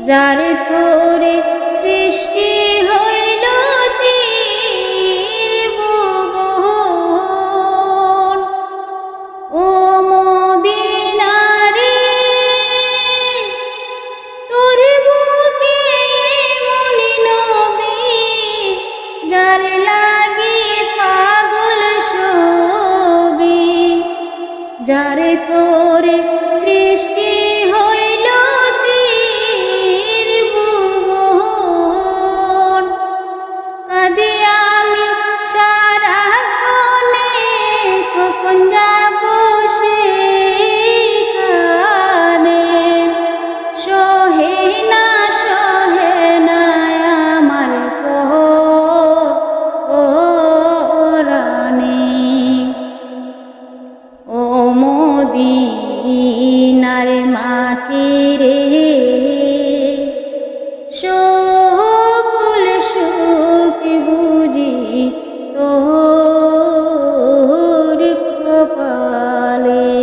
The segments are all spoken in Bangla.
যার তোরে সৃষ্টি হইল ত্রিভুবন। ও মদিনারে তোর বুকে মনি নবী, যার লাগি পাগল সবি, যার তোরে সৃষ্টি হইল ত্রিভুবন। কাঁদি আমি সারাক্ষণে, কখন যাব সেখানে। সহে না আমার পরাণে। ও মদিনার মাটি রে, সকল সুখ বুঝি তোর কপালে।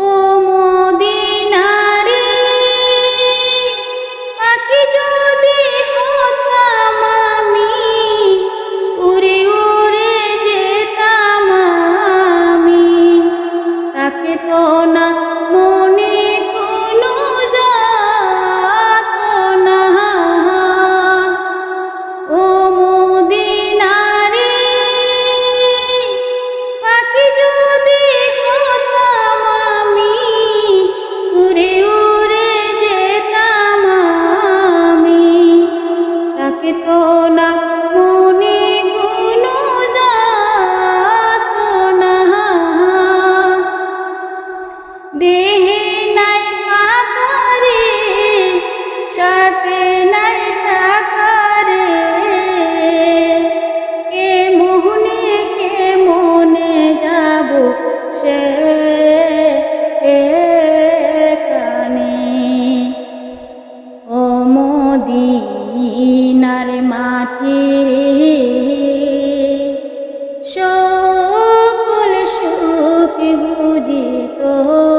ও মদিনারে পাখি যদি হতাম আমি, উড়ে উড়ে যেতাম আমি। তাকে তো না মনে কোনো যাতনা। ও মদিনারে পাখি যদি হতাম আমি, উড়ে উড়ে যেতাম আমি। তাকে তো না মনে কোনো যাতনা। দেহে নাই কাকারে, সাথে নাই টাকারে, কে মনে যাব সেখানে। ও মদিনার মাটি রে, সকল সুখ বুঝি তোর